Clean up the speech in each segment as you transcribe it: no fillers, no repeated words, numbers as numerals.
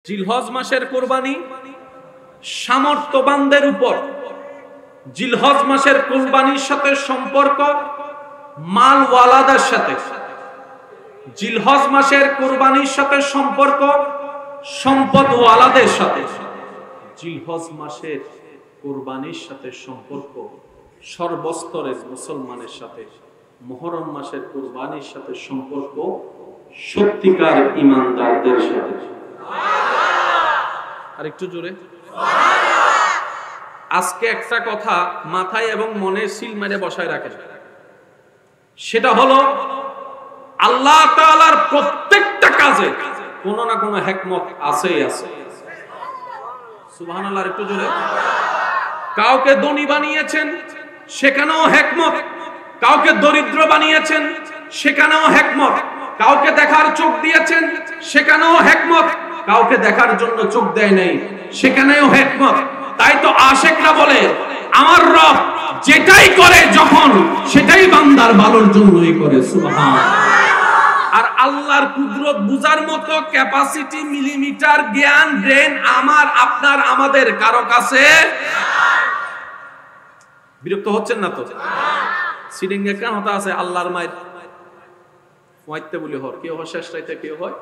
জিলহজ মাসের কুরবানি সামর্থ্যবানদের উপর। জিলহজ মাসের কুরবানির সাথে সম্পর্ক মালওয়ালাদের সাথে। জিলহজ মাসের কুরবানির সাথে সম্পর্ক সম্পদওয়ালাদের সাথে। জিলহজ মাসের কুরবানির সাথে সম্পর্ক সর্বস্তরের মুসলমানের সাথে। মুহররম মাসের কুরবানির সাথে সম্পর্ক সত্যিকার ঈমানদারদের সাথে। আর একটু জোরে। আজকে একটা কথা মাথায় এবং মনে সিল মেরে বসায় রাখেন, সেটা হলো আল্লাহ তাআলার প্রত্যেকটা কাজে কোনো না কোনো হিকমত আছেই আছে। সুবহানাল্লাহ, একটু জোরে। কাউকে ধনী বানিয়েছেন, সেখানেও হিকমত। কাউকে দরিদ্র বানিয়েছেন, সেখানেও হিকমত। কাউকে দেখার চোখ দিয়েছেন, সেখানেও হিকমত। কাউকে দেখার জন্য চোখ দেয় নাই, সেখানেও হিকমত। তাই তো আশিকরা বলে আমার রব যেটাই করে যখন, সেটাই বান্দার ভালোর জন্যই করে। সুবহানাল্লাহ। আর আল্লাহর কুদরত বুঝার মতো ক্যাপাসিটি, মিলিমিটার জ্ঞান, ব্রেন আমার, আপনার, আমাদের কারো কাছে। বিরক্ত হচ্ছেন না তো? সিডিংয়ে কেন হতা আছে আল্লাহর মায়ের ওয়াইতে বলি হর কেউ হয় শেষ রাইতে, কেউ হয়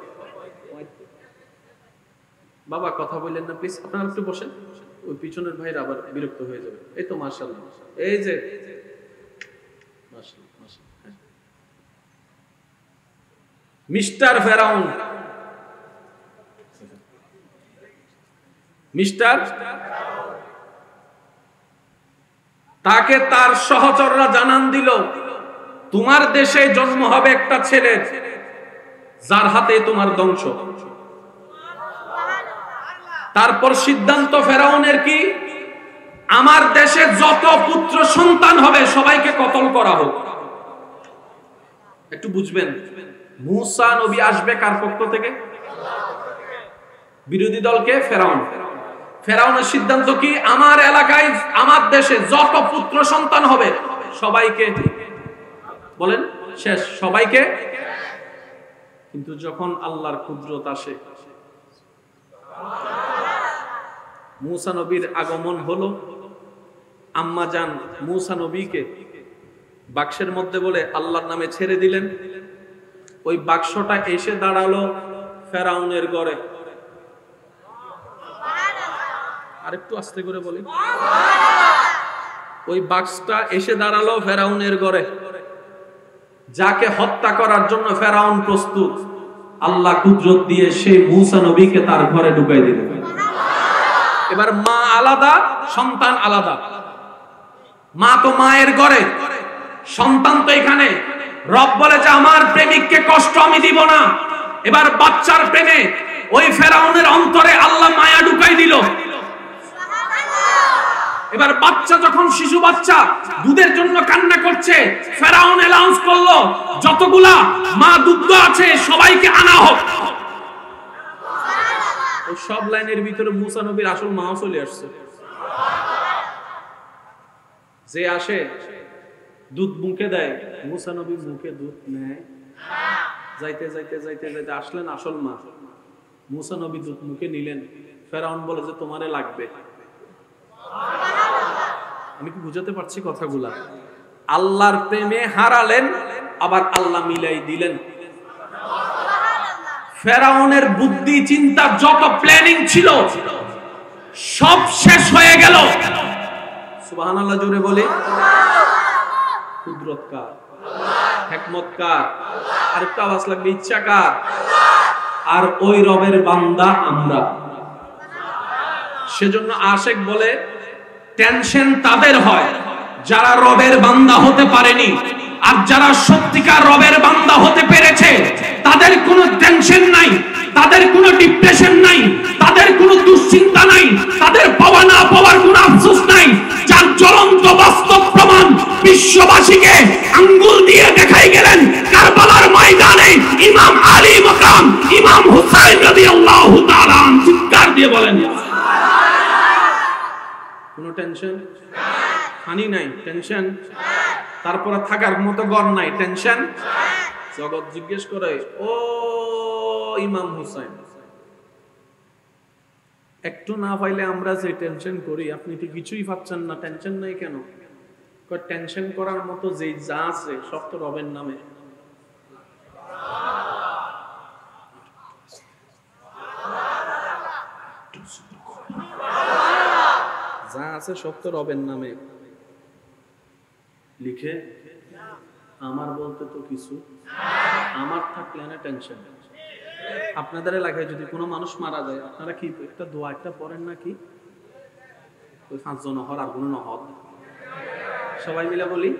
বাবা। কথা বললেন না প্লিজ, আপনারা একটু বসেন। ওই পিছনের ভাইরা আবার বিরক্ত হয়ে যাবে। এই তো মাশাআল্লাহ, এই যে মাশাআল্লাহ মাশাআল্লাহ। মিস্টার ফেরাউন, মিস্টার, তাকে তার সহচররা জানান দিল তোমার দেশে জন্ম হবে একটা ছেলে যার হাতে তোমার ধ্বংস। তারপর সিদ্ধান্ত ফেরাউনের কি, আমার দেশে যত পুত্র সন্তান হবে সবাইকে কতল করা হোক। একটু বুঝবেন, মূসা নবী আসবে কার পক্ষ থেকে? বিরোধী দলকে ফেরাউন। ফেরাউনের সিদ্ধান্ত কি, আমার এলাকায়, আমার দেশে যত পুত্র সন্তান হবে সবাইকে, বলেন শেষ, সবাইকে। কিন্তু যখন আল্লাহর কুদরত আসে, মূসা নবীর আগমন হলো, আম্মা জান মূসা নবীকে বাক্সের মধ্যে বলে আল্লাহর নামে ছেড়ে দিলেন। ওই বাক্সটা এসে দাঁড়ালো ফেরাউনের ঘরে। আরেকটু আস্তে করে বলি, ওই বাক্সটা এসে দাঁড়ালো ফেরাউনের ঘরে। যাকে হত্যা করার জন্য ফেরাউন প্রস্তুত, আল্লাহ কুদরত দিয়ে সেই মূসা নবীকে তার ঘরে ঢুকাই দিলেন। এবার মা আলাদা, সন্তান আলাদা। মা তো মায়ের ঘরে, সন্তান তো এখানে। রব বলে যে আমার প্রেমিককে কষ্ট আমি দিব না। এবার বাচ্চার প্রেমে ওই ফেরাউনের অন্তরে আল্লাহ মায়া ঢুকাই দিল। এবার বাচ্চা যখন, শিশু বাচ্চা দুধের জন্য কান্না করছে, ফেরাউন অ্যানাউন্স করলো যতগুলা মা দুগ্ধ আছে সবাইকে আনা হোক। ওই সব লাইনের ভিতরে মূসা নবীর আসল মাও চলে আসছে। যে আসে দুধ মুখে দেয়, মূসা নবী মুখে দুধ নেয়। যাইতে যাইতে যাইতে যাইতে আসলেন আসল মা। মূসা নবী দুধ মুখে নিলেন। ফেরাউন বলে যে তোমারে লাগবে। আমি কি বুঝাতে পারছি কথাগুলা? আল্লাহর প্রেমে হারালেন, আবার আল্লাহ মিলাই দিলেন। ফেরাউনের বুদ্ধি চিন্তা যত প্ল্যানিং ছিল সব শেষ হয়ে গেল। সুবহানাল্লাহ, জোরে বলি। কুদরত কার? হিকমত কার? আর একটা আওয়াজ লাগবে, ইচ্ছা কার? আর ওই রবের বান্দা আমরা। সেজন্য আশিক বলে টেনশন তাদের হয় যারা রবের বান্দা হতে পারেনি। আর যারা সত্যিকার রবের বান্দা হতে পেরেছে তাদের কোনো টেনশন নাই, তাদের কোনো ডিপ্রেশন নাই, তাদের কোনো দুশ্চিন্তা নাই, তাদের পাওয়া না পাওয়ার কোনো আফসোস নাই। যার জ্বলন্ত বাস্তব প্রমাণ বিশ্ববাসীকে আঙ্গুল দিয়ে দেখাই গেলেন কারবালার ময়দানে ইমাম আলী মাকাম ইমাম হুসাইন রাদিয়াল্লাহু তাআলা। চিৎকার দিয়ে বলেন, কোনো টেনশন হানি নাই, টেনশন। তারপরে থাকার মতো ঘর নাই, টেনশন। জগৎ জিজ্ঞেস করে ও ইমাম হুসাইন, একটু না পাইলে আমরা যে টেনশন করি, আপনি তো কিছুই পাচ্ছেন না, টেনশন নাই কেন? টেনশন করার মতো যে যা আছে সব তো রবের নামে। যা আছে সব তো রবের নামে লিখে। আমার বলতে তো কিছু, আমার থাকলে না টেনশন। আপনাদের এলাকায় যদি কোনো মানুষ মারা যায়, আপনারা কি একটা দোয়া একটা পড়েন নাকি? ওই 5 জন হর আর কোনো নহর সবাই মিলে বলি,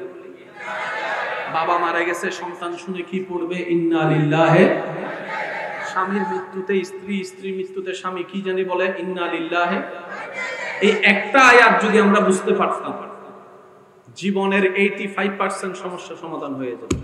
বাবা মারা গেছে সন্তান শুনে কি পড়বে? ইন্না লিল্লাহি। স্বামীর মৃত্যুতে স্ত্রী, স্ত্রীর মৃত্যুতে স্বামী কি জানি বলে? ইন্না লিল্লাহি। এই একটা আয়াত যদি আমরা বুঝতে পারতাম, জীবনের 85% সমস্যা সমাধান হয়ে যেত।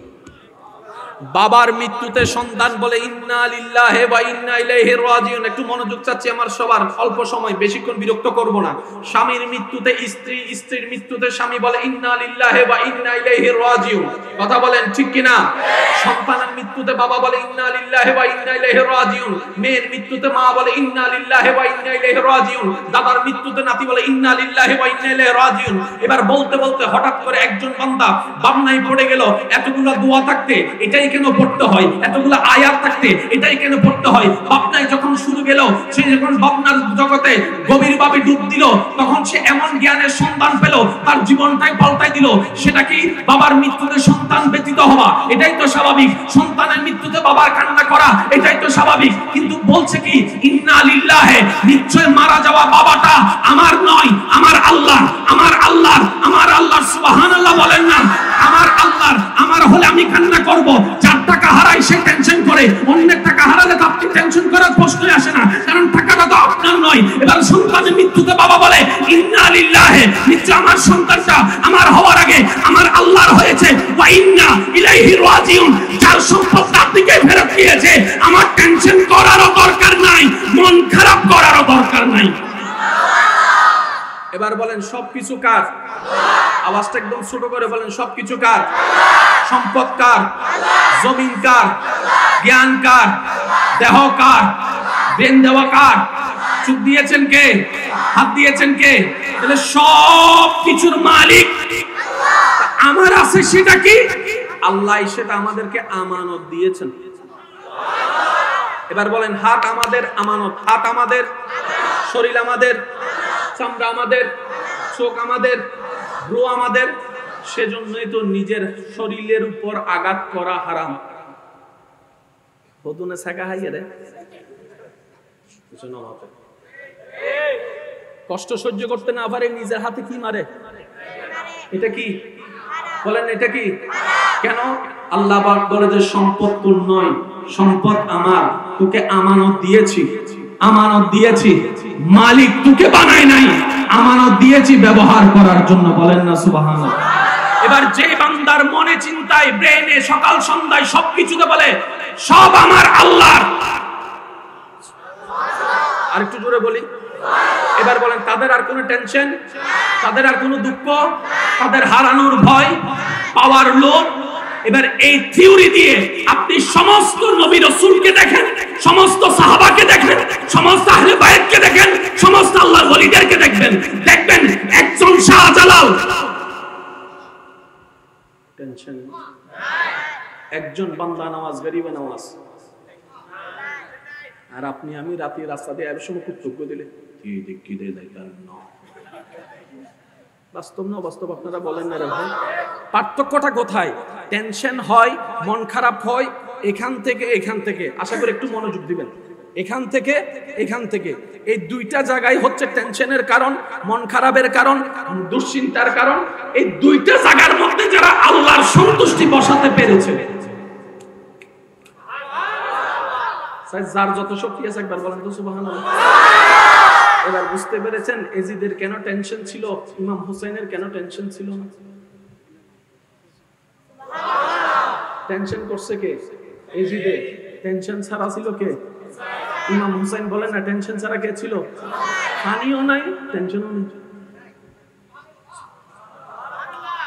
বাবার মৃত্যুতে সন্তান বলে ইন্না লিল্লাহি ওয়া ইন্না ইলাইহি রাজিউন। একটু মনোযোগ চাচ্ছি আমার সবার, অল্প সময়, বেশিক্ষণ বিরক্ত করব না। স্বামীর মৃত্যুতে স্ত্রী, স্ত্রীর মৃত্যুতে স্বামী বলে ইন্না লিল্লাহি ওয়া ইন্না ইলাইহি রাজিউন। কথা বলেন ঠিক কি না? সন্তানের মৃত্যুতে বাবা বলে ইন্না লিল্লাহি ওয়া ইন্না ইলাইহি রাজিউন। মেয়ের মৃত্যুতে মা বলে ইন্না লিল্লাহি ওয়া ইন্না ইলাইহি রাজিউন। দাদার মৃত্যুতে নাতি বলে ইন্না লিল্লাহি ওয়া ইন্না ইলাইহি রাজিউন। এবার বলতে বলতে হঠাৎ করে একজন বান্দা বান্নায় পড়ে গেল, এতগুলো দোয়া থাকতে এটাই কেন পড়তে হয়? এতগুলো আয়াত থাকতে এটাই কেন পড়তে হয়? বাপনায় যখন শুরু গেল, সে যখন বাপনার জগতে গভীরভাবে ডুব দিল, তখন সে এমন জ্ঞানের সন্ধান পেল, তার জীবনটাই পাল্টাই দিল। সেটা কি? বাবার মৃত্যুতে সন্তান ব্যতীত হওয়া, এটাই তো স্বাভাবিক। সন্তানের মৃত্যুতে বাবার কান্না করা, এটাই তো স্বাভাবিক। কিন্তু বলছে কি? ইন্না লিল্লাহি, নিশ্চয় মারা যাওয়া বাবাটা আমার নয়, আমার আল্লাহ, আমার আল্লাহ, আমার আল্লাহ। সুবহানাল্লাহ বলেন না? আমার আল্লাহ, আমার হলে আমি কান্না করব। যার টাকা হারাই সে টেনশন করে, অন্যের টাকা হারালে তো আপনি টেনশন করার প্রশ্নই আসে না, কারণ টাকাটা তো আপনার নয়। এবার সন্তানের মৃত্যুতে বাবা বলে ইন্না লিল্লাহি, নিশ্চয় আমার সন্তানটা আমার হওয়ার আগে আমার আল্লাহর হয়েছে, ওয়া ইন্না ইলাইহি রাজিউন। যার সম্পদ তার দিকে ফেরত গিয়েছে, আমার টেনশন করারও দরকার নাই, মন খারাপ করারও দরকার নাই। এবার বলেন সবকিছু কার? আওয়াজটা একদম ছোট করে বলেন, সবকিছু কার? সম্পদ কার? জমিন কার? জ্ঞান কার? দেহ কার? ব্রেন দেওয়া কার? চোখ দিয়েছেন কে? হাত দিয়েছেন কে? তাহলে সব কিছুর মালিক আমার আছে, সেটা কি? আল্লাহ সেটা আমাদেরকে আমানত দিয়েছেন। এবার বলেন হাত আমাদের আমানত, হাত আমাদের, শরীর আমাদের, চামড়া আমাদের, চোখ আমাদের, ভ্রু আমাদের। সেজন্যই তো নিজের শরীরের উপর আঘাত করা হারাম। বদুনে ছাকা হাইয়ে রে কষ্ট সহ্য করতে না পারে নিজের হাতে কি মারে? এটা কি? বলেন এটা কি? কেন? আল্লাহ পাক বলে যে সম্পদ তোর নয়, সম্পদ আমার, তোকে আমানত দিয়েছি, আমানত দিয়েছি। মালিক তোকে বানায় নাই, আমানত দিয়েছি ব্যবহার করার জন্য। বলেন না সুবহানাল্লাহ। এবার যে বান্দার মনে চিন্তায় ব্রেনে সকাল সন্ধ্যায় সবকিছুতে বলে সব আমার আল্লাহর, আর একটু জোরে বলি। এবার বলেন তাদের আর কোনো টেনশন, তাদের আর কোনো দুঃখ, তাদের হারানোর ভয়, পাওয়ার লোভ। এবার এই থিওরি দিয়ে আপনি সমস্ত নবী রাসূলকে দেখেন, সমস্ত সাহাবাকে দেখেন, সমস্ত আহলে বাইতকে দেখেন, সমস্ত আল্লাহর ওলিদেরকে দেখবেন, দেখবেন একজন শাহজালাল টেনশন, একজন বান্দা নামাজ গরিব নামাজ। আর আপনি আমি রাতে রাস্তা দিয়ে এর সময় কুত্তুক দিলে কি দে দেখেন না, বাস্তব না বাস্তব আপনারা বলেন না রে ভাই। পার্থক্যটা কোথায়? টেনশন হয়, মন খারাপ হয় এখান থেকে এখান থেকে। আশা করি একটু মনোযোগ দিবেন। এখান থেকে এখান থেকে, এই দুইটা জায়গায় হচ্ছে টেনশনের কারণ, মন খারাপের কারণ, দুশ্চিন্তার কারণ। এই দুইটা জায়গার মধ্যে যারা আল্লাহর সন্তুষ্টি বসাতে পেরেছে, যার যত শক্তি আছে একবার বলেন তো সুবহানাল্লাহ। এবার বুঝতে পেরেছেন এজিদের কেন টেনশন ছিল, ইমাম হুসাইনের কেন টেনশন ছিল না? টেনশন করছে কে? এজিদে। টেনশন ছাড়া ছিল কে? ইমাম হুসাইন। বলেন না টেনশন ছাড়া কে ছিল? পানিও নাই, টেনশনও নেই।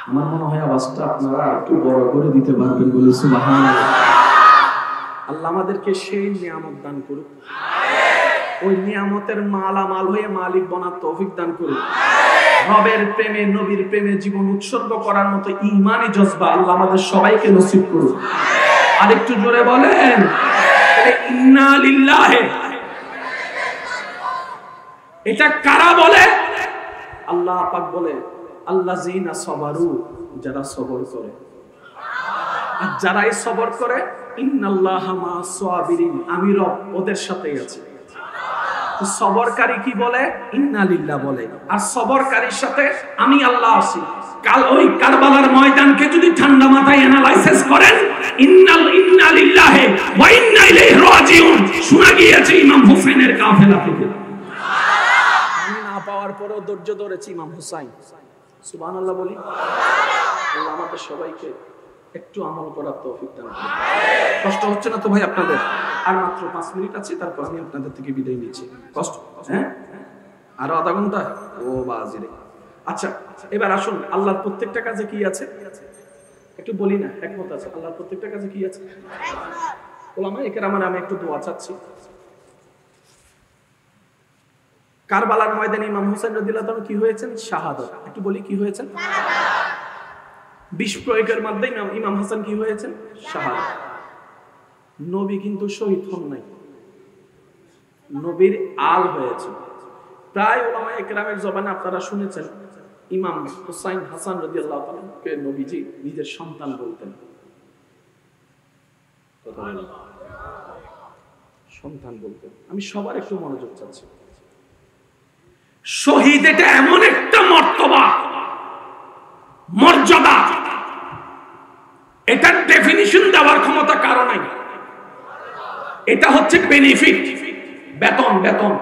আমার মনে হয় আওয়াজটা আপনারা একটু বড় করে দিতে পারবেন বলে সুবহানাল্লাহ। আল্লাহ আমাদেরকে সেই নিয়ামত দান করুক। ওই নিয়ামতের মালামাল হয়ে মালিক বনার তৌফিক দান করুন। রবের প্রেমে নবীর প্রেমে জীবন উৎসর্গ করার মতো ঈমানি জজবা আল্লাহ আমাদের সবাইকে নসিব করুন। আরেকটু জোরে বলেন ইন্না লিল্লাহি। এটা কারা বলে? আল্লাহ পাক বলে আল্লাযিনা সাবারু, যারা সবর করে। আর যারাই সবর করে ইন্নাল্লাহা মা'আস সাবিরিন, আমি রব ওদের সাথেই আছি। সবরকারী কি বলে? ইন্না লিল্লাহ বলে। আর সবরকারীর সাথে আমি আল্লাহ আছি। কাল ওই কারবালার ময়দানকে যদি ঠান্ডা মাথায় অ্যানালাইসিস করেন, ইন্না লিল্লাহি ওয়া ইন্না ইলাইহি রাজিউন শোনা গিয়েছে ইমাম হোসেনের কাফেলা থেকে। আমি না পাওয়ার পরেও ধৈর্য ধরেছি ইমাম হুসাইন। সুবহানাল্লাহ বলি। আল্লাহ আমাদের সবাইকে একটু আমল করার তৌফিক দান করুন। কষ্ট হচ্ছে না তো ভাই আপনাদের? আর মাত্র 5 মিনিট আছে, তারপর আমি আপনাদের থেকে বিদায় নিচ্ছি। কষ্ট হ্যাঁ? আরো আধা ঘন্টা? ও বাজিরে। আচ্ছা এবার আসুন, আল্লাহর প্রত্যেকটা কাজে কি আছে একটু বলি না? একমত আছে আল্লাহর প্রত্যেকটা কাজে কি আছে? ওলামায়ে কেরামের আমি একটু দোয়া চাচ্ছি। কারবালার ময়দানে ইমাম হোসেন রাদিয়াল্লাহু তাআলা কি হয়েছেন? শাহাদাত। একটু বলি কি হয়েছেন? বিষ প্রয়োগের মাধ্যমে ইমাম হাসান কি হয়েছেন? শাহাদাত। নবী কিন্তু শহীদ হন নাই, নবীর আল হয়েছে। প্রায় উলামায়ে কেরামের জবানে আপনারা শুনেছেন ইমাম হুসাইন হাসান রাদিয়াল্লাহু তাআলাকে নবীজি নিজের সন্তান বলতেন। কথা বলেন, সন্তান বলতেন। আমি সবার একটু মনোযোগ চাচ্ছি। শহীদ এটা এমন একটা মর্তবা, মর্যাদা, এটার ডেফিনিশন দেওয়ার ক্ষমতা কারো নাই। এটা হচ্ছে বেনিফিট, বেতন বেতন।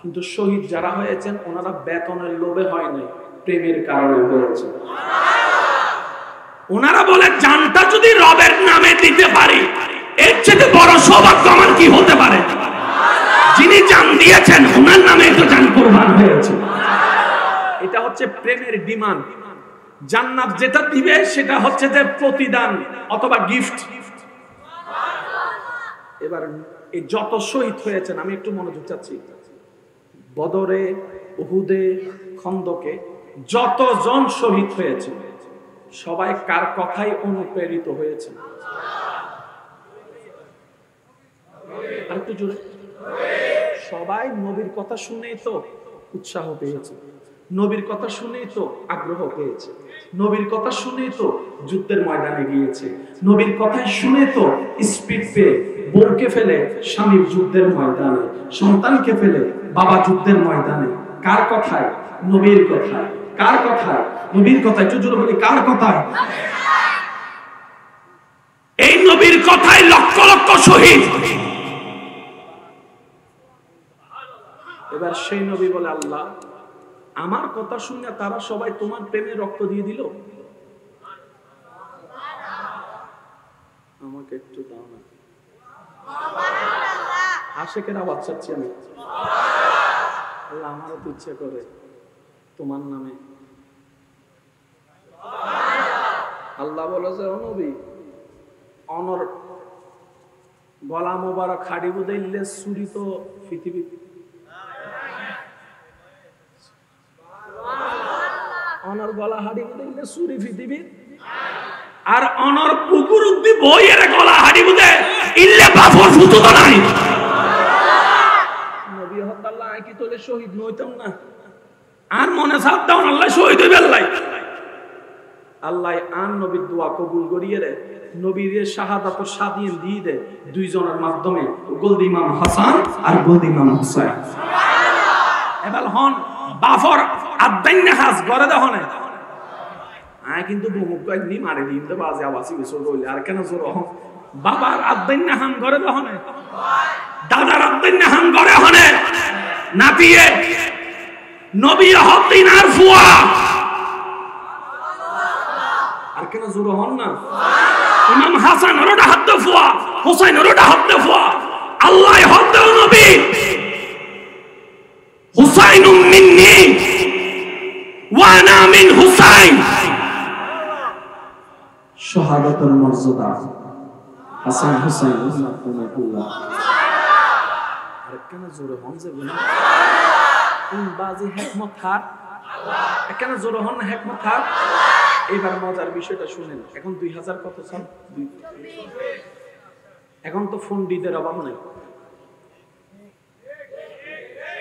কিন্তু শহীদ যারা হয়েছেন ওনারা বেতনের লোভে হয় নাই, প্রেমের কারণে হয়েছে। ওনারা বলে জানটা যদি রবের নামে দিতে পারি এর চেয়ে বড় সৌভাগ্য আমার কি হতে পারে? যিনি জান দিয়েছেন ওনার নামে তো জান কুরবান হয়েছে। এটা হচ্ছে প্রেমের ডিমান্ড। জান্নাত যেটা দিবে সেটা হচ্ছে যে প্রতিদান অথবা গিফট। এবার এই যত শহীদ হয়েছেন আমি একটু মনোযোগ চাচ্ছি। বদরে, উহুদে, খন্দকে যতজন শহীদ হয়েছে সবাই কার কথাই অনুপ্রেরিত হয়েছে? আর একটু জোরে। সবাই নবীর কথা শুনেই তো উৎসাহ পেয়েছে, নবীর কথা শুনেই তো আগ্রহ পেয়েছে, নবীর কথা শুনেই তো যুদ্ধের ময়দানে গিয়েছে, নবীর কথা শুনে তো স্পিড পেয়ে বোনকে ফেলে স্বামীর যুদ্ধের ময়দানে, সন্তানকে ফেলে বাবা যুদ্ধের ময়দানে। কার কথায়? নবীর কথায়। কার কথায়? নবীর কথায়। একটু জোরে বলি, কার কথায়? এই নবীর কথায় লক্ষ লক্ষ শহীদ। এবার সেই নবী বলে আল্লাহ আমার কথা শুনে তারা সবাই তোমার প্রেমে রক্ত দিয়ে দিল, আমাকে একটু দাও না। আশেকের আওয়াজ চাচ্ছি আমি। আল্লাহ আমারও তো ইচ্ছে করে তোমার নামে। আল্লাহ বলে যে ও নবী, অনর গলা মোবারক হাড়ি বুঝাইলে চুরি তো পৃথিবী। অনর গলা হাড়ি বুঝাইলে চুরি পৃথিবী। আর অনর পুকুর উদ্দি বইয়ের গলা হাড়ি বুঝে ইল্লে বাফর ফুটো তো নাই। নবী হদ্দাল্লাহ কি তোলে শহীদ নইতাম না। আর মনে সাথ দাও আল্লাহ শহীদ হইবে। আল্লাহ আন নবীর দোয়া কবুল করিয়ে রে, নবীর শাহাদাত সাদিয়ে দিয়ে দে দুইজনের মাধ্যমে, গোলদি ইমাম হাসান আর গোলদি ইমাম হুসাইন। এবার হন বাফর আদাইন হাস গরে দহনে আয় কিন্তু মুখ একদিন মারে দিন তো বাজে আবাসি বিসর রইলে আর কেন জোর হন বাবার আদাইন হাম গরে দহনে, দাদার আদাইন হাম গরে হনে নাতিয়ে নবী হদ্দিন আর ফুয়া আর কেন জোর হন না। ইমাম হাসান ওরটা হাত ফুয়া, হুসাইন ওরটা হাত ফুয়া। আল্লাহ হদ্দ নবী হুসাইনুম মিন্নি ওয়া আনা মিন হুসাইন। শাহাদাতুল মর্যাদা হাসান হুসাইন রাদিয়াল্লাহু। কেন জোরে হন যে বলেন কোন বাজি হিকমত হার কেন জোরে হন হিকমত হার। এবার মজার বিষয়টা শুনেন, এখন 2000 কত সাল, এখন তো পণ্ডিতের অভাব নাই,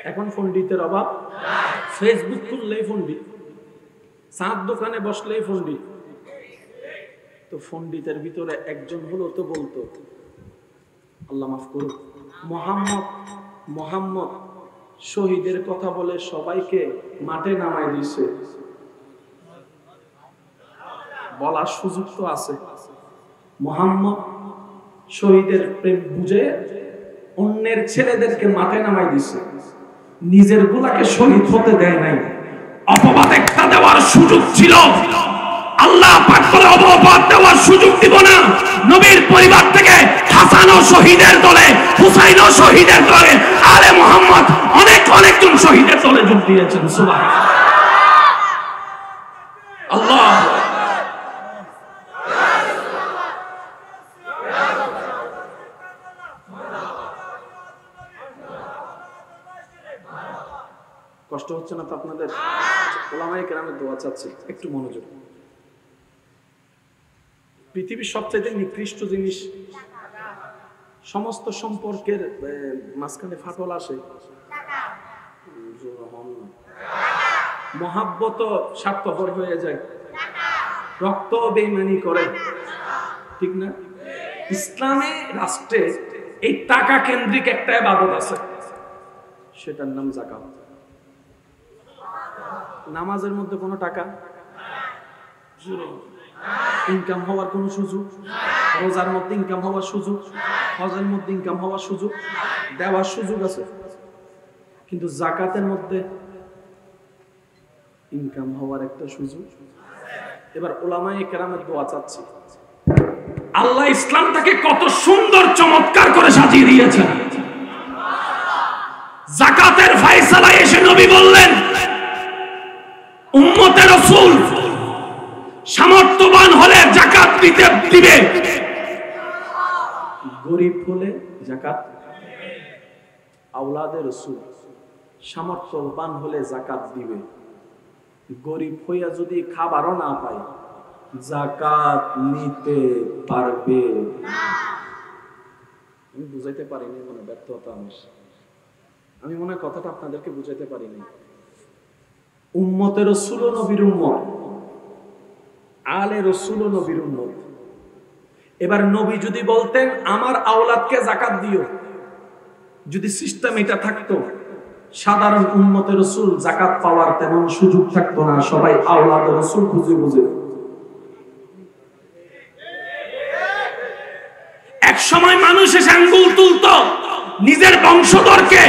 এখন পণ্ডিতের অভাব, ফেসবুক খুললেই পণ্ডিত, চাঁদ দোকানে বসলেই পণ্ডিত। তো পণ্ডিতের ভিতরে একজন হলো তো বলতো, আল্লাহ মাফ করুক, মোহাম্মদ শহীদের কথা বলে সবাইকে মাঠে নামাই দিয়েছে, বলার সুযোগ তো আছে। মোহাম্মদ শহীদের প্রেম বুঝে অন্যের ছেলেদেরকে মাঠে নামাই দিয়েছে, নিজের গুলাকে শহীদ হতে দেয় নাই। অপবাদ একটা দেওয়ার সুযোগ ছিল, আল্লাহ পাক বলে অপবাদ দেওয়ার সুযোগ দিব না। নবীর পরিবার থেকে হাসানও শহীদের দলে, হুসাইনও শহীদের দলে, আলে মুহাম্মদ অনেকজন শহীদের দলে যোগ দিয়েছেন। সুবহানাল্লাহ, আল্লাহ। কষ্ট হচ্ছে না তো আপনাদের? ওলামায়ে কেরামের দোয়া চাচ্ছি, একটু মনোযোগ। পৃথিবীর সবচেয়ে নিকৃষ্ট জিনিস, সমস্ত সম্পর্কের মাঝখানে ফাটল আসে, মহাব্বত স্বার্থপর হয়ে যায়, রক্ত বেঈমানি করে, ঠিক না? ইসলামে রাষ্ট্রে এই টাকা কেন্দ্রিক একটা ইবাদত আছে, সেটার নাম যাকাত। নামাজের মধ্যে কোনো টাকা ইনকাম হওয়ার কোনো সুযোগ, রোজার মধ্যে ইনকাম হওয়ার সুযোগ, হজের মধ্যে ইনকাম হওয়ার সুযোগ, দেওয়ার সুযোগ আছে, কিন্তু যাকাতের মধ্যে ইনকাম হওয়ার একটা সুযোগ। এবার উলামায়ে কেরামের দোয়া চাচ্ছি, আল্লাহ ইসলামটাকে কত সুন্দর চমৎকার করে সাজিয়ে দিয়েছেন। যাকাতের ফয়সালায় এসে নবী বললেন, উম্মতে রাসূল সামর্থ্যবান হলে যাকাত দিবে, গরীব হলে যাকাত। আওলাদে রাসূল সামর্থ্যবান হলে যাকাত দিবে, গরীব হইয়া যদি খাবারও না পায় যাকাত নিতে পারবে না। আমি বুঝাইতে পারিনি, মনে ব্যর্থতা আমার, আমি মনে হয় কথাটা আপনাদেরকে বুঝাইতে পারিনি। উম্মতে রাসূল ও নবীর উম্মত, আলে রাসূল ও নবীর উম্মত। এবার নবী যদি বলতেন আমার আওলাদকে যাকাত দিও, যদি সিস্টেম এটা থাকতো, সাধারণ উম্মতে রাসূল যাকাত পাওয়ার তেমন সুযোগ থাকতো না, সবাই আওলাদে রাসূল খুঁজে খুঁজে। এক সময় মানুষ এসে আঙ্গুল তুলতো নিজের বংশধরকে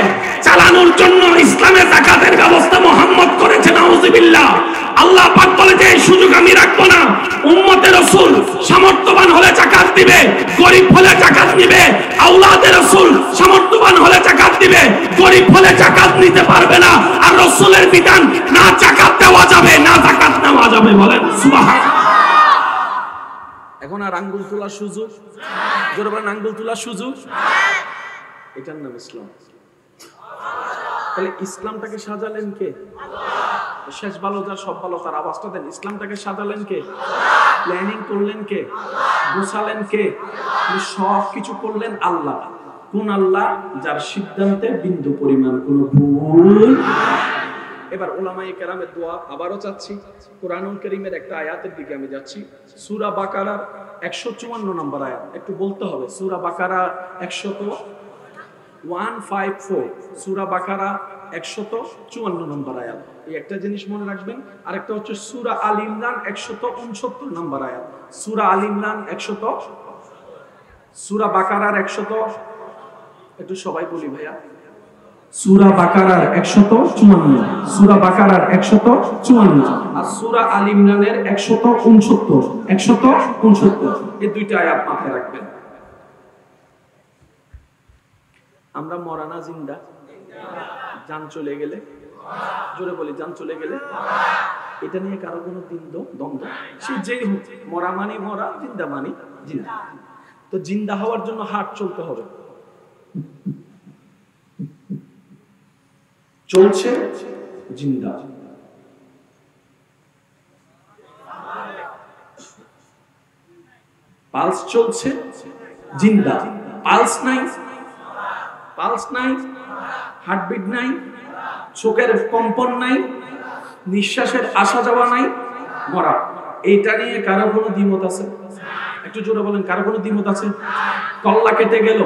চালানোর জন্য, ইসলামে যাকাতের ব্যবস্থা মুহাম্মদ করেছে, নাউযুবিল্লাহ। আল্লাহ পাক বলে যে এই সুযোগ আমি রাখবো না। উম্মতে রাসূল সামর্থ্যবান হলে যাকাত দিবে, গরীব হলে যাকাত নিবে। আওলাদে রাসূল সামর্থ্যবান হলে যাকাত দিবে, গরীব হলে যাকাত নিতে পারবে না। আর রাসূলের বিধান, না যাকাত দেওয়া যাবে না যাকাত নেওয়া যাবে। বলেন সুবহানাল্লাহ। এখন আর আঙ্গুল তোলার সুযোগ, জোরে বলেন আঙ্গুল তোলার সুযোগ, এটার নাম ইসলাম। তাহলে ইসলামটাকে সাজালেন কে? শেষ ভালো যার সব ভালো তার আওয়াজটা দেন। ইসলামটাকে সাজালেন কে? প্ল্যানিং করলেন কে? গোছালেন কে? সব কিছু করলেন আল্লাহ। কোন আল্লাহ? যার সিদ্ধান্তে বিন্দু পরিমাণ কোনো ভুল। এবার উলামায়ে কেরামের দোয়া আবারও চাচ্ছি। কোরআনুল কারীমের একটা আয়াতের দিকে আমি যাচ্ছি, সূরা বাকারার 154 নম্বর আয়াত। একটু বলতে হবে, সূরা বাকারা 154, সূরা বাকারা 154 নম্বর আয়াত। এই একটা জিনিস মনে রাখবেন। আরেকটা হচ্ছে সূরা আল ইমরান 169 নম্বর আয়াত। সূরা আল ইমরান 100, সূরা বাকারার 100, একটু সবাই বলি ভাইয়া, সূরা বাকারার 154, সূরা বাকারার 154 আর সূরা আল ইমরানের 169। এই দুইটা আয়াত মাথায় রাখবেন। আমরা মরা না জিন্দা? জান চলে গেলে, জোরে বলি জান চলে গেলে, এটা নিয়ে কারো কোনো দ্বন্দ্ব? সে যেই হোক, মরা মানি মরা, জিন্দা মানি জিন্দা। তো জিন্দা হওয়ার জন্য হাট চলতে হবে। চলছে জিন্দা। পালস চলছে জিন্দা, পালস নাই, পালস নাই, হার্টবিট নাই, চোখের কম্পন নাই, নিঃশ্বাসের আসা যাওয়া নাই, মরা। এইটা নিয়ে কারো কোনো দ্বিমত আছে? একটু জোরে বলেন, কারো কোনো দ্বিমত আছে? কল্লা কেটে গেল,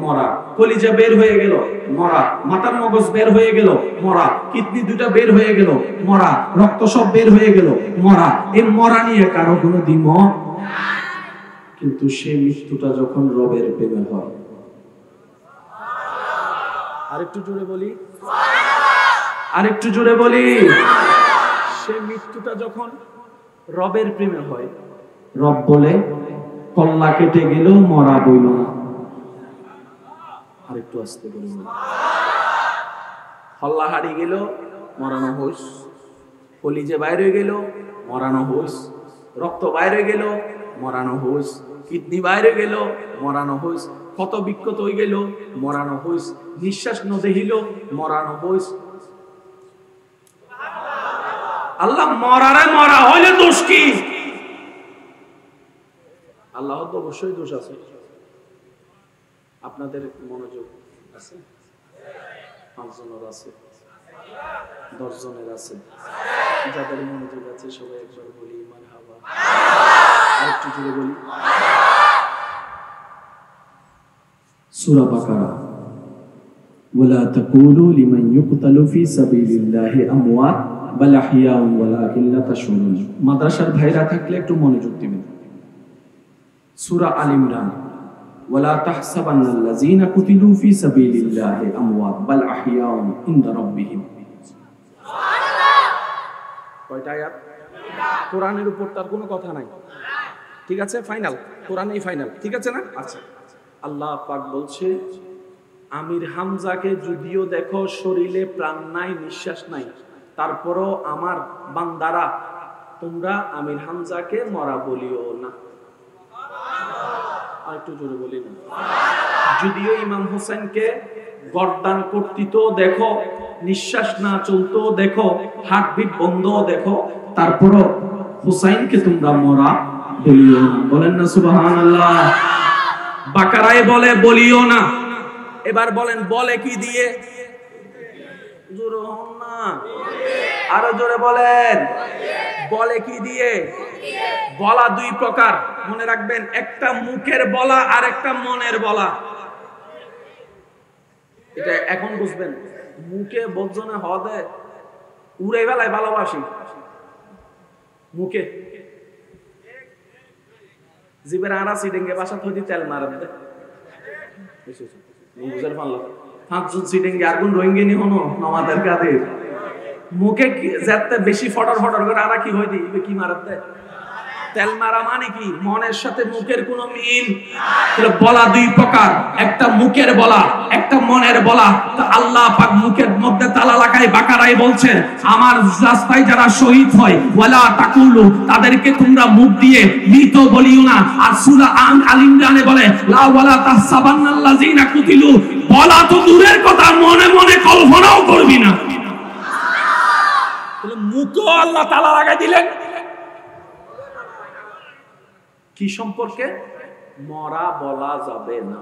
মরা। কলিজা বের হয়ে গেল, মরা। মাথার মগজ বের হয়ে গেল, মরা। কিডনি দুটা বের হয়ে গেল, মরা। রক্ত সব বের হয়ে গেল, মরা। এই মরা নিয়ে কারো কোনো দ্বিমত। কিন্তু সেই মৃত্যুটা যখন রবের প্রেমে হয়, আরেকটু জোরে বলি, আরেকটু জোরে বলি, সেই মৃত্যুটা যখন রবের প্রেমে হয়, রব বলে কল্লা কেটে গেল, মরা বইল না। আরেকটু আস্তে বলি, কল্লা হারিয়ে গেল, মরানো হইস। কলিজে বাইরে গেল, মরানো হইস। রক্ত বাইরে গেল, মরানো হইস। কিডনি বাইরে গেল, মরানো হইস। ক্ষত বিক্ষত হয়ে গেল, মরানো হইস। নিঃশ্বাস ন দেহিল, মরানো হইস। আল্লাহ মরারে মরা হইলে দোষ কি? আল্লাহ তো অবশ্যই দোষ আছে। আপনাদের মনোযোগ আছে? 5 জনের আছে, 10 জনের আছে। যাদের মনোযোগ আছে সবাই একবার বলি মারহাবা। আরেকটু জোরে বলি। সূরা বাকারা, ওয়ালা তাকুলু লিমান ইউকতালু ফি সাবিলিল্লাহি আমওয়াত বাল আহইয়াউন ওয়ালাকিন লা তাশউরুন। মাদ্রাসার ভাইরা থাকলে একটু মনোযোগ দিবেন। সূরা আল ইমরান, ওয়ালা তাহসাবান্নাল্লাযীনা কুতিলু ফি সাবিলিল্লাহি আমওয়াত বাল আহইয়াউন ইনদা রাব্বিহিম। সুবহানাল্লাহ। কয়টা আয়াত? কোরআনের উপর তার কোনো কথা নাই, ঠিক আছে? ফাইনাল, কোরআনেই ফাইনাল, ঠিক আছে না? আচ্ছা, আল্লাহ পাক বলছে, আমির হামজাকে যদিও দেখো শরীরে প্রাণ নাই, নিঃশ্বাস নাই, তারপরও আমার বান্দারা তোমরা আমির হামজাকে মরা বলিও না। আর একটু জোরে বলি না। যদিও ইমাম হোসেনকে গর্দান কর্তৃত দেখো, নিঃশ্বাস না চলতো দেখো, হার্টবিট বন্ধ দেখো, তারপরও হুসাইনকে তোমরা মরা বলিও না। বলেন না সুবহানাল্লাহ। বাকারায় বলে বলিও না। এবার বলেন বলে কি দিয়ে? জোরে হন না, আরো জোরে বলেন। বলে কি দিয়ে? বলা 2 প্রকার, মনে রাখবেন। একটা মুখের বলা আর একটা মনের বলা। এটা এখন বুঝবেন। মুখে বজ্জনে হদে উড়ে বেলায় ভালোবাসি, মুখে জিবের আড়া সিডিংয়ে বাসা থদি তেল মারাত দে বুঝার পারলাম। 5 জন সিডিংয়ে আগুন রোহিঙ্গি নি হনো নমাদের কাদের মুখে যাতে বেশি ফটর ফটর করে আরা কি হই দিবে, কি মারাত দে তেল মারা। মানে কি? মনের সাথে মুখের কোনো মিল। বলা 2 প্রকার, একটা মুখের বলা, একটা মনের বলা। তো আল্লাহ পাক মুখের মধ্যে তালা লাগায় বাকারায় বলছেন, আমার রাস্তায় যারা শহীদ হয় ওয়ালা তাকুলু, তাদেরকে তোমরা মুখ দিয়ে মৃত বলিও না। আর সূরা আল ইমরানে বলে লা ওয়ালা তাহসাবান্নাল্লাযীনা কুতিলু, বলা তো দূরের কথা, মনে মনে কল্পনাও করবি না। তাহলে মুখও আল্লাহ তালা লাগাই দিলেন কি সম্পর্কে? মরা বলা যাবে না।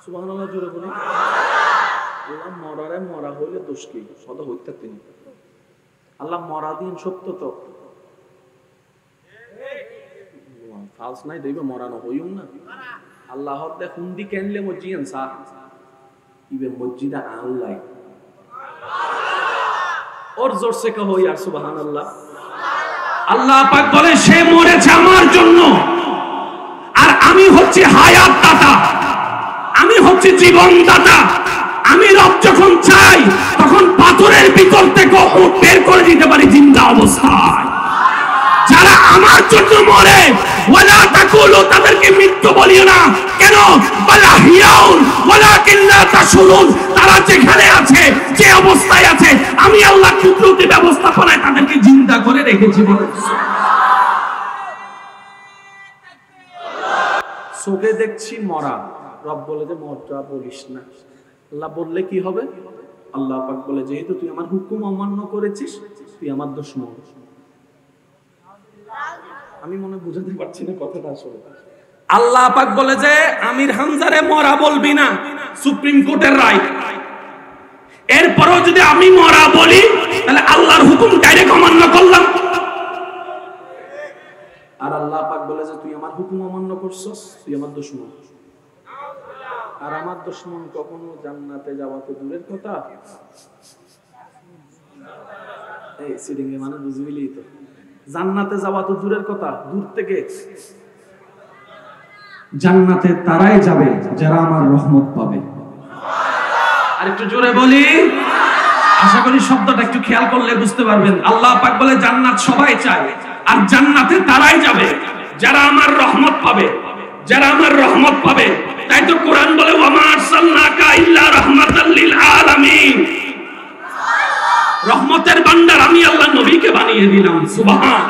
সুবহানাল্লাহ জোরে বলি। আল্লাহ মরারে মরা হইলে দোষ কি? সদা হইতে তিনি আল্লাহ মরা দিন সত্য তো ফালস নাই দইবে মরানো হইউম না। আল্লাহ দে হুন্দি কেনলে মজিয়ান সা ইবে মসজিদা আল্লাহ और जोर से कहो यार सुभान अल्लाह। আল্লাহ পাক বলে সে মরেছে আমার জন্য, আর আমি হচ্ছি হায়াত দাতা, আমি হচ্ছি জীবন দাতা। আমি রব যখন চাই তখন পাথরের ভিতর থেকে উট বের করে দিতে পারি জিন্দা অবস্থায়। যারা আমার জন্য মরে ওয়ালা তাকুলু, তাদেরকে মৃত্যু বলিও না। কেন? বালা হিয়াউন ওয়ালাকিন লা তাশউরুন। তারা যেখানে আছে, যে অবস্থায় আছে, আমি আল্লাহ কুদরতি ব্যবস্থাপনায় তাদেরকে জিন্দা করে রেখেছি। বলেন চোখে দেখছি মরা, রব বলে যে মরটা বলিস না। আল্লাহ বললে কি হবে? আল্লাহ পাক বলে যেহেতু তুই আমার হুকুম অমান্য করেছিস তুই আমার দুশমন। আমি মনে বুঝাতে পারছি না কথাটা আসলে। আল্লাহ পাক বলে যে আমির হামজারে মরা বলবি না, সুপ্রিম কোর্টের রায়। এরপরও যদি আমি মরা বলি তাহলে আল্লাহর হুকুম ডাইরেক্ট অমান্য করলাম। আর আল্লাহ পাক বলে যে তুই আমার হুকুম অমান্য করছস, তুই আমার দুশমন। আর আমার দুশমন কখনো জান্নাতে যাওয়া তো দূরের কথা, এই সিডিং এ মানে বুঝবিলি তো, জান্নাতে যাওয়া তো দূরের কথা, দূর থেকে জান্নাতে তারাই যাবে যারা আমার রহমত পাবে। আর একটু জোরে বলি, আশা করি শব্দটা একটু খেয়াল করলে বুঝতে পারবেন। আল্লাহ পাক বলে জান্নাত সবাই চায়, আর জান্নাতে তারাই যাবে যারা আমার রহমত পাবে, যারা আমার রহমত পাবে। তাই তো কোরআন বলে ওয়ামা আরসালনাকা ইল্লা রাহমাতাল লিল আলামিন, রহমতের ভান্ডার আমি আল্লাহ নবীকে বানিয়ে দিলাম। সুবহান।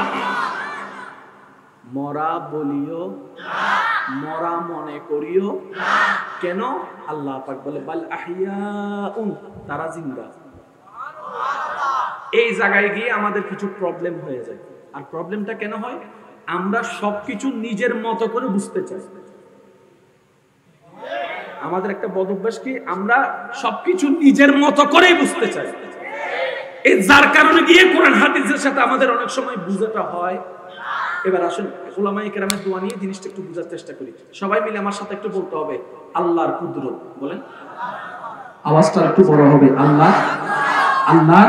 মরা বলিও না, মরা মনে করিও না। কেন? আল্লাহ পাক বলে বাল আহইয়াউন, তারা জিন্দা। এই জায়গায় গিয়ে আমাদের কিছু প্রবলেম হয়ে যায়। আর প্রবলেমটা কেন হয়? আমরা সবকিছু নিজের মতো করে বুঝতে চাই। আমাদের একটা বদ অভ্যাস কি, আমরা সবকিছু নিজের মতো করেই বুঝতে চাই। এই যার কারণে গিয়ে কোরআন হাদিসের সাথে আমাদের অনেক সময় বুঝাটা হয়। এবার আসুন উলামায়ে কেরামের দোয়া নিয়ে জিনিসটা একটু বোঝার চেষ্টা করি। সবাই মিলে আমার সাথে একটু বলতে হবে আল্লাহর কুদরত। বলেন, আওয়াজটা একটু বড় হবে। আল্লাহ, আল্লাহ,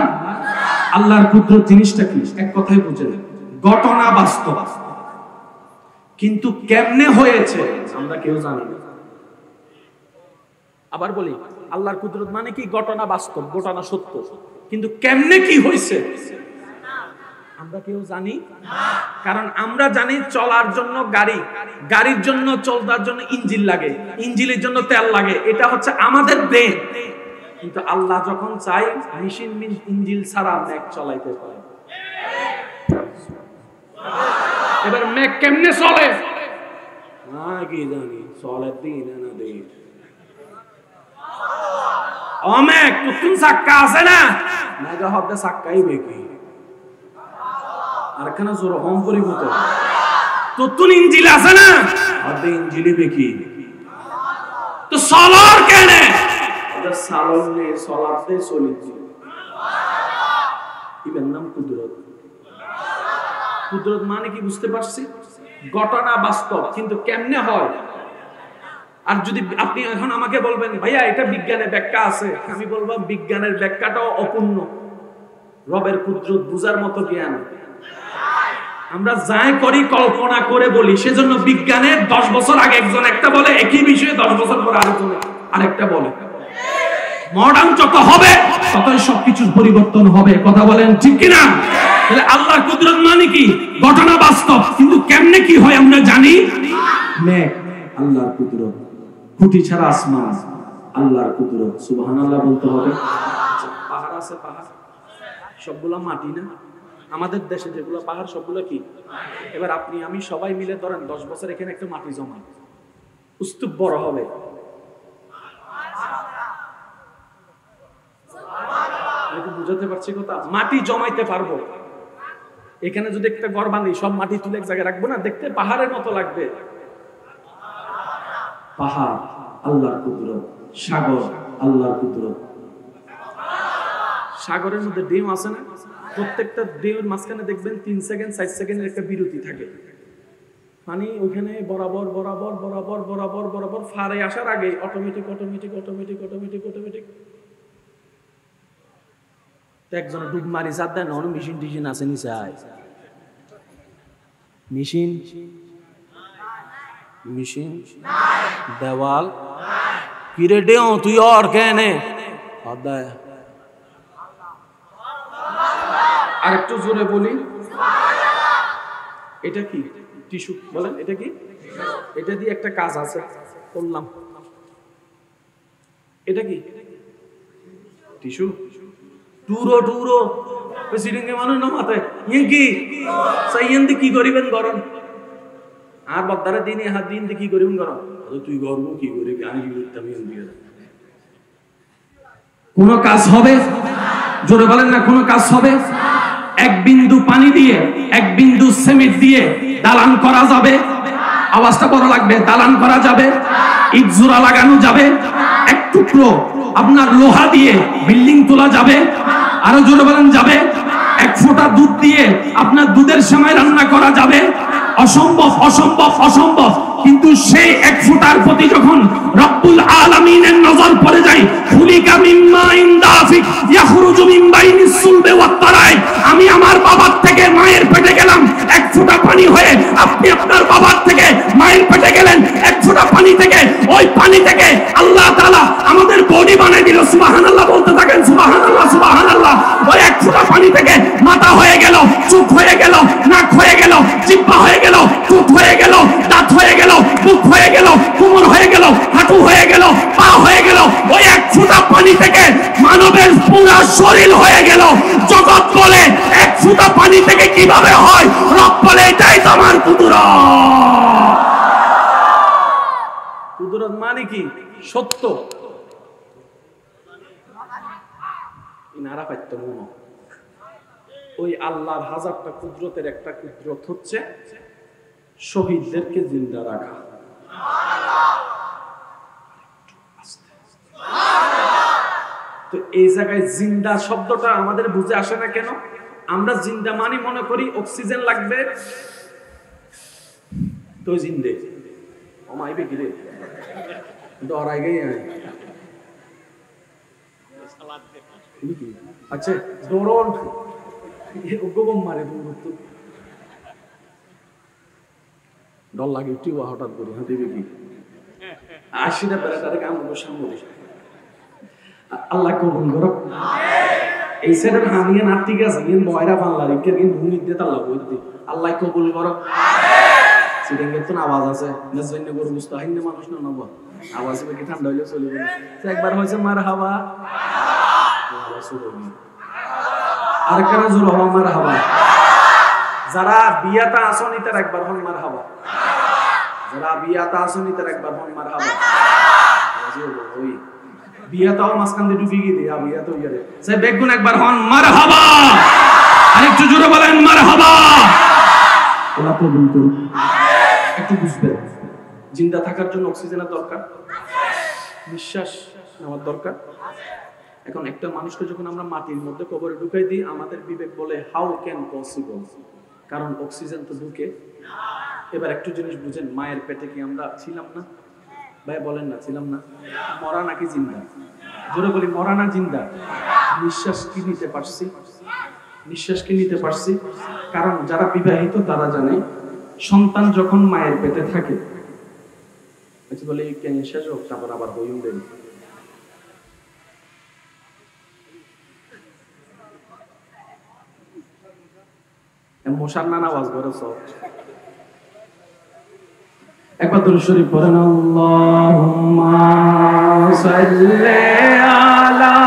আল্লাহর কুদরত জিনিসটা কি? এক কথায় বুঝেন, ঘটনা বাস্তব, কিন্তু কেমনে হয়েছে আমরা কেউ জানি না। আবার বলি, আল্লাহর কুদরত মানে কি? ঘটনা বাস্তব, ঘটনা সত্য, কিন্তু কেমনে কি হয়েছে আমরা কেউ জানি না। কারণ আমরা জানি চলার জন্য গাড়ি, গাড়ির জন্য চলবার জন্য ইঞ্জিন লাগে, ইঞ্জিনের জন্য তেল লাগে, এটা হচ্ছে আমাদের ব্রেন। কিন্তু আল্লাহ যখন চাই মেশিন ইঞ্জিন ছাড়া ম্যাক চালাইতে পারে। এবার ম্যাক কেমনে চলে না কি জানি, চলে দিন না দিন। ও ম্যাক নতুন চাক্কা আছে না, মেগা হতে চাক্কাই বেকি আর এখানে জোর হোম পরিবত নতুন ইঞ্জিন আছে না, হতে ইঞ্জিনই বেকি। তো সলার কেনে সালন নে সলাতে চলেছি। এর নাম কুদরত। কুদরত মানে কি বুঝতে পারছি? ঘটনা বাস্তব, কিন্তু কেমনে হয়। আর যদি আপনি এখন আমাকে বলবেন ভাইয়া এটা বিজ্ঞানের ব্যাখ্যা আছে, আমি বলবো বিজ্ঞানের ব্যাখ্যাটাও অপূর্ণ। রবের কুদরত বুঝার মতো জ্ঞান আমরা যাই করি কল্পনা করে বলি। সেজন্য বিজ্ঞানের 10 বছর আগে একজন একটা বলে, একই বিষয়ে 10 বছর পরে আরেকজন আরেকটা বলে। মডার্ন যত হবে ততই সবকিছুর পরিবর্তন হবে। কথা বলেন ঠিক কিনা? তাহলে আল্লাহর কুদরত মানে কি? ঘটনা বাস্তব, কিন্তু কেমনে কি হয় আমরা জানি না। আল্লাহর কুদরত, খুঁটি ছাড়া আসমান, আল্লাহর কুদরত। সুবহানাল্লাহ বলতে হবে। পাহাড় আছে, পাহাড় সবগুলো মাটি না। আমাদের দেশে যেগুলো পাহাড় সবগুলো কি? এবার আপনি আমি সবাই মিলে ধরেন 10 বছর এখানে একটা মাটি জমাই, স্তূপ বড় হবে। বুঝাতে পারছি কথা? মাটি জমাইতে পারবো। এখানে যদি একটা ঘর বাঁধি, সব মাটি তুলে এক জায়গায় রাখবো না, দেখতে পাহাড়ের মতো লাগবে। পাহাড় আল্লাহর কুদরত, সাগর আল্লাহর কুদরত। সাগরের মধ্যে ডিম আছে না, প্রত্যেকটা ডিমের মাঝখানে দেখবেন 3 সেকেন্ড 4 সেকেন্ডের একটা বিরতি থাকে। মানে ওখানে বরাবর বরাবর বরাবর বরাবর বরাবর ফারে আসার আগে automatic automatic automatic automatic automatic একজন ডুব মারি সাত দেন। অন্য মেশিন টিশিন আছে নিচে, আয় মেশিন মেশিন দেওয়াল কিরে ডেও তুই আর কেনে আদায়। আর একটু জোরে বলি, এটা কি? টিস্যু। বলেন এটা কি? এটা দিয়ে একটা কাজ আছে করলাম। এটা কি? টিস্যু। টুরো টুরো প্রেসিডেন্টকে মানুষ না মাথায় ইয়ে কি সাইয়েন্দি কি করিবেন গরম আর বদ্দারে দিনে হাত দিন কি করিবেন গরম। তুই গর্ব কি করিবি, আমি কি করতাম? কোনো কাজ হবে? জোরে বলেন না, কোনো কাজ হবে? এক বিন্দু পানি দিয়ে, এক বিন্দু সিমেন্ট দিয়ে দালান করা যাবে? আওয়াজটা বড় লাগবে। দালান করা যাবে? ইট জোড়া লাগানো যাবে? এক টুকরো আপনার লোহা দিয়ে বিল্ডিং তোলা যাবে? আরো জোরে বলেন যাবে? এক ফোঁটা দুধ দিয়ে আপনার দুধের সেমাই রান্না করা যাবে? অসম্ভব, অসম্ভব, অসম্ভব। কিন্তু সেই এক ফোঁটার প্রতি যখন রব্বুল আলামিনের নজর পড়ে যায়, খুলিকা মিম্মা ইনদাফিক ইয়াখরুজু মিন বাইনিস সুলবি ওয়াত তারাই, আমি আমার বাবার থেকে মায়ের পেটে গেলাম এক ফোঁটা পানি হয়ে, আপনি আপনার বাবার থেকে মায়ের পেটে গেলেন এক ফোঁটা পানি থেকে। ওই পানি থেকে আল্লাহ তাআলা আমাদের বডি বানাই দিল। সুবহানাল্লাহ বলতে থাকেন, সুবহানাল্লাহ, সুবহানাল্লাহ। ওই এক ফোঁটা পানি থেকে মাথা হয়ে গেল, চোখ হয়ে গেল, নাক হয়ে গেল, জিহ্বা হয়ে গেল, ঠোঁট হয়ে গেল, দাঁত হয়ে গেল, মুখ হয়ে গেল, কোমর হয়ে গেল, হাঁটু হয়ে গেল, পা হয়ে গেল। ওই এক ফোঁটা পানি থেকে মানবের পুরো শরীর হয়ে গেল। জগৎ বলে এক ফোঁটা পানি থেকে কিভাবে হয়? রব বলে এটাই তো আমার কুদরত। কুদরত মানে কি? সত্য। ইনারা পাইতো না। ওই আল্লাহর হাজারটা কুদরতের একটা কুদরত হচ্ছে শহীদদেরকে জিন্দা রাখা। তো এই জায়গায় জিন্দা শব্দটা আমাদের বুঝে আসে না কেন? আমরা জিন্দা মানি মনে করি অক্সিজেন লাগবে তো জিন্দে আমাইবে গিরে ডরাই গই। আচ্ছা ডরন গোবম মারে দৌড় ডর লাগে একটু হঠাৎ করে হ্যাঁ দেবে কি 80টা বেড়াটারে কাম সামনে আল্লাহ কবুল করো। এই সেটার হানিয়ে না ঠিক আছে কিন্তু বয়রা বাংলা রেখে কিন্তু ভূমি দিয়ে আল্লাহ বলতে আল্লাহ কবুল করো। সেদিকে তো আওয়াজ আছে নজরনে গরু বুঝতে হয় না মানুষ না নব আওয়াজ হবে কি ঠান্ডা হইলে চলে যাবে। একবার হয়েছে মারহাবা আর কেন জোর হওয়া মারহাবা। যারা বিয়াতা আসনি তার একবার হন মারহাবা। যারা বিয়াতা আসনি তার একবার হন মারহাবা। ওই বিয়াতাও মাঝখান দিয়ে ডুবি গিয়ে দিয়া বিয়াত হইয়া রে সে বেগুন একবার হন মারহাবা। আরেকটু জোরে বলেন মারহাবা। আল্লাহ কবুল করুন। একটু বুঝবেন জিন্দা থাকার জন্য অক্সিজেনের দরকার, নিঃশ্বাস নেওয়ার দরকার। এখন একটা মানুষকে যখন আমরা মাটির মধ্যে কবরে ঢুকাই দিই আমাদের বিবেক বলে হাউ ক্যান পসিবল, কারণ অক্সিজেন তো ঢুকে। এবার একটু জিনিস বুঝেন, মায়ের পেটে কি আমরা ছিলাম না? ভাই বলেন না ছিলাম না? মরা নাকি জিন্দা? জোরে বলি মরা না জিন্দা? নিঃশ্বাস কি নিতে পারছি? নিঃশ্বাস কি নিতে পারছি? কারণ যারা বিবাহিত তারা জানে সন্তান যখন মায়ের পেটে থাকে আচ্ছা বলে এই নিঃশ্বাস হোক তারপর আবার বইম দেন মশার নানা আওয়াজ করে সব। একবার দুরূদ শরীফ পড়েন আল্লাহুম্মা সাল্লি আলা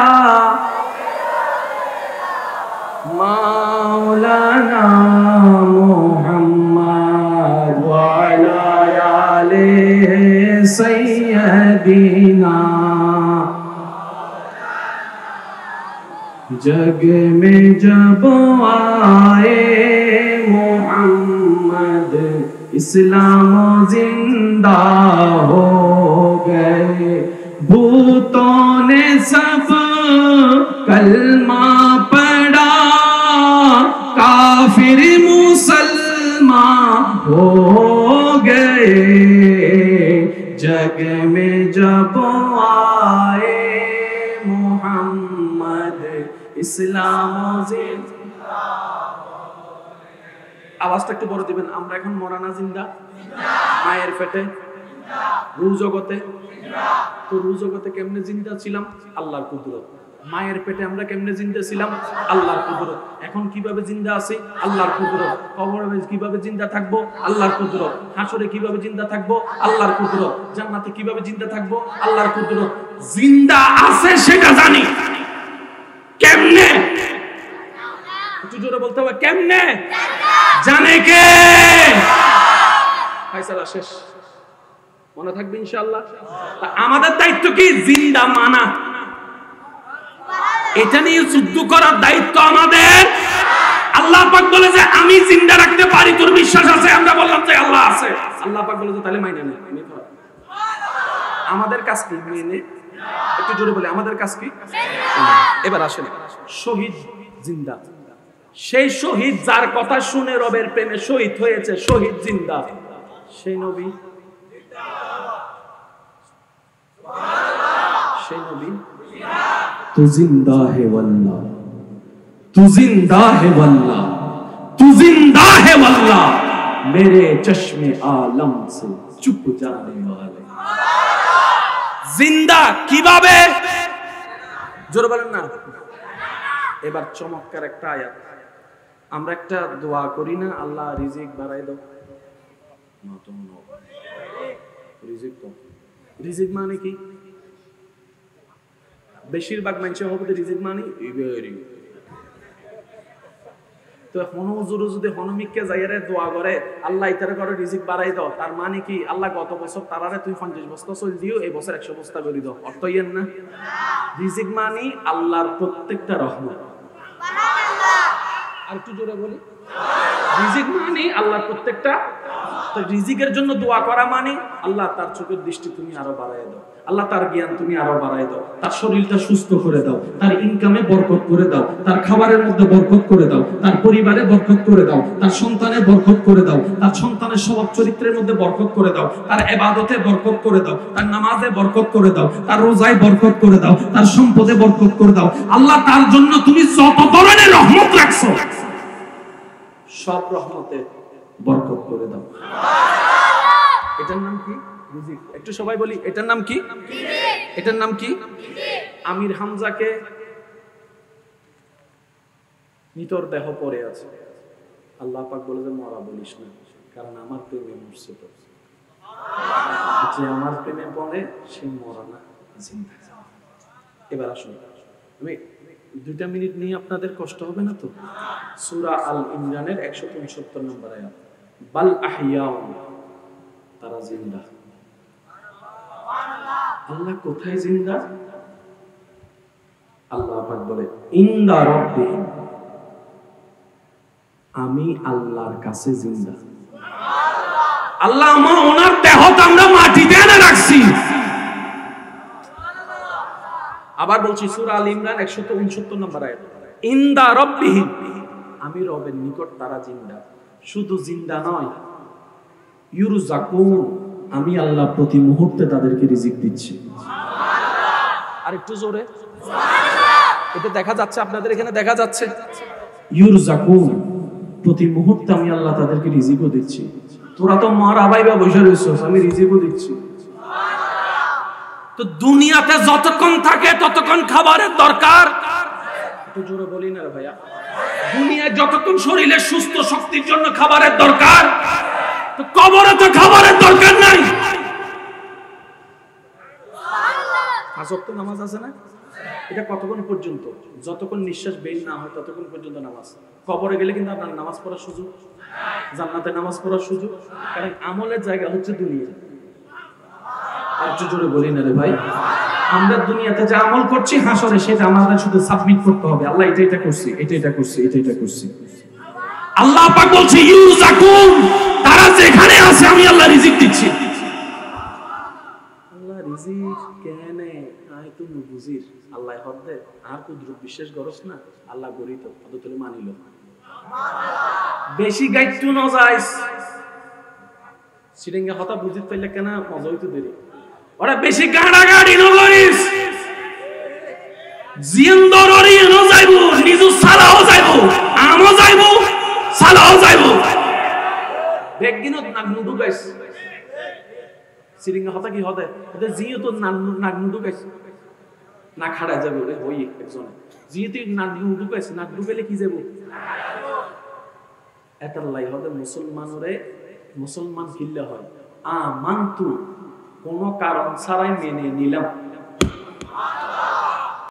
মাওলানা মুহাম্মদ ওয়া আলা আলি সাইয়্যিদিনা। जग में जब आए मोहम्मद इस्लाम जिंदा हो गए, भूतों ने सब कलमा पढ़ा, काफिर मुसलमान हो गए। जग में जब आए मोहम्मद ইসলাম জিন্দা। আওয়াজটা একটু বড় দিবেন। আমরা এখন মরা না জিন্দা? মায়ের পেটে রূহ জগতে। তো রূহ জগতে কেমনে জিন্দা ছিলাম? আল্লাহর কুদরত। মায়ের পেটে আমরা কেমনে জিন্দা ছিলাম? আল্লাহর কুদরত। এখন কিভাবে জিন্দা আছি? আল্লাহর কুদরত। কবরে কিভাবে জিন্দা থাকবো? আল্লাহর কুদরত। হাসরে কিভাবে জিন্দা থাকবো? আল্লাহর কুদরত। জান্নাতে কিভাবে জিন্দা থাকবো? আল্লাহর কুদরত। জিন্দা আছে সেটা জানি, কেমনে? একটু জোরে বলতে হবে কেমনে? জানে কে? ফায়সালা শেষ, মনে থাকবে ইনশাআল্লাহ। আমাদের দায়িত্ব কি? জিন্দা মানা। এটা নিয়ে যুদ্ধ করার দায়িত্ব আমাদের। আল্লাহ পাক বলে যে আমি জিন্দা রাখতে পারি, তোর বিশ্বাস আছে? আমরা বললাম যে আল্লাহ আছে। আল্লাহ পাক বলে যে তাহলে মাইনে নে। আমাদের কাজ কি? মেনে। একটু জোরে বলে আমাদের কাজ কি? এবার আসেন, শহীদ জিন্দা, সেই শহীদ যার কথা শুনে রবের প্রেমে শহীদ হয়েছে, শহীদ জিন্দা, সেই নবী, সেই নবী তু জিন্দা হে ওয়াল্লাহ, তু জিন্দা হে ওয়াল্লাহ, তু জিন্দা হে ওয়াল্লাহ, মেরে চশমে আলম সে চুপ জানে ওয়ালে। জিন্দা কিভাবে? জোরে বলেন না। এবার চমৎকার একটা আয়াত, আমরা একটা দোয়া করি না, আল্লাহ রিজিক বাড়াই দাও। রিজিক মানে কি? বেশিরভাগ মানুষের হবে রিজিক মানে তো হনুজুর যদি হনুমিককে যাইয়ারে দোয়া করে আল্লাহ ইতারে করে রিজিক বাড়াই দাও, তার মানে কি আল্লাহ গত বছর তারারে তুই 50 বস্তা চল দিও, এই বছর 100 বস্তা করে দাও, অর্থ ইয়েন না। রিজিক মানে আল্লাহর প্রত্যেকটা রহমত। আর একটু জোরে বলি, রিজিক মানে আল্লাহর প্রত্যেকটা। তো রিজিকের জন্য দোয়া করা মানে আল্লাহ তার চোখের দৃষ্টি তুমি আরো বাড়াই দাও, আল্লাহ তার জ্ঞান তুমি আরো বাড়াই দাও, তার শরীরটা সুস্থ করে দাও, তার ইনকামে বরকত করে দাও, তার খাবারের মধ্যে বরকত করে দাও, তার পরিবারে বরকত করে দাও, তার সন্তানের বরকত করে দাও, তার সন্তানের স্বভাব চরিত্রের মধ্যে বরকত করে দাও, তার ইবাদতে বরকত করে দাও, তার নামাজে বরকত করে দাও, তার রোজায় বরকত করে দাও, তার সম্পদে বরকত করে দাও। আল্লাহ তার জন্য তুমি যত ধরনের রহমত রাখছো সব রহমতে বরকত করে দাও। এটার নাম কি? রিজিক। একটু সবাই বলি এটার নাম কি? এটার নাম কি? আমির হামজাকে নিতর দেহ পড়ে আছে, আল্লাহ পাক বলে যে মরা বলিস না, কারণ আমার প্রেমে মরছে। তো যে আমার প্রেমে পড়ে সে মরা না, জিন্দা। এবার আসুন, আমি 2 মিনিট নিয়ে আপনাদের কষ্ট হবে না তো? সূরা আল ইমরানের 165 নম্বর আয়াত, বাল আহইয়াউন, তারা জিন্দা। আল্লাহ কোথায় জিন্দা? আল্লাহ পাক বলে ইনদা রাব্বিহিম, আমি আল্লাহর কাছে জিন্দা। আল্লাহ আমার ওনার দেহটা আমরা মাটিতে এনে রাখছি। আবার বলছি সূরা আল ইমরান 169 নম্বর আয়াত, ইনদা রাব্বিহিম, আমি রবের নিকট তারা জিন্দা। শুধু জিন্দা নয়, ইউরজাকুন, আমি আল্লাহ প্রতি মুহূর্তে তাদেরকে রিজিক দিচ্ছি। আর একটু জোরে এটা দেখা যাচ্ছে, আপনাদের এখানে দেখা যাচ্ছে? ইউরজাকুন, প্রতি মুহূর্তে আমি আল্লাহ তাদেরকে রিজিকও দিচ্ছি। তোরা তো মার আবাইবা বসে রইছস, আমি রিজিকও দিচ্ছি। তো দুনিয়াতে যতক্ষণ থাকে ততক্ষণ খাবারের দরকার। একটু জোরে বলি না ভাইয়া, দুনিয়ায় যতক্ষণ শরীরের সুস্থ শক্তির জন্য খাবারের দরকার, তো কবরে তো খাবারের দরকার নাই। 5 ওয়াক্ত নামাজ আছে না? এটা কতক্ষণ পর্যন্ত? যতক্ষণ নিঃশ্বাস বের না হয় ততক্ষণ পর্যন্ত নামাজ। কবরে গেলে কিন্তু আপনার নামাজ পড়ার সুযোগ, জান্নাতে নামাজ পড়ার সুযোগ, কারণ আমলের জায়গা হচ্ছে দুনিয়া। আর একটু জোরে বলি না রে ভাই, আমরা দুনিয়াতে যে আমল করছি হাসরে সেটা আমাদের শুধু সাবমিট করতে হবে, আল্লাহ এটা করছি, এটা করছি, এটা করছি। আল্লাহ পাক বলছে ইউরজাকুন, তারা যেখানে আছে আমি আল্লাহ রিজিক দিচ্ছি। আল্লাহ রিজিক কেনে আই তুমি বুঝির, আল্লাহ হদে আর কুদরত বিশেষ গরস না, আল্লাহ গরিত আদতলে মানিল। বেশি গাইতু ন যাইস সিরিঙ্গা হতা বুঝির পাইলে কেন মজা হইতো দেরি, ওরা বেশি গাড়া গাড়ি ন করিস, জিন্দররি ন যাইবো, নিজু সালাও যাইবো, আমও যাইবো, সালাও যাইবো। বেগিনত নাগনুদু গাইস সিরিঙ্গা হতা কি হদে এটা জিও তো নাগনুদু গাইস না খাড়া যাবে রে হই একজন জিতে নাগনুদু গাইস, নাগনু গেলে কি যাবো? এটার লাই হদে মুসলমানরে মুসলমান কিল্লে হয় আমান্তু, কোন কারণ ছাড়াই মেনে নিলাম।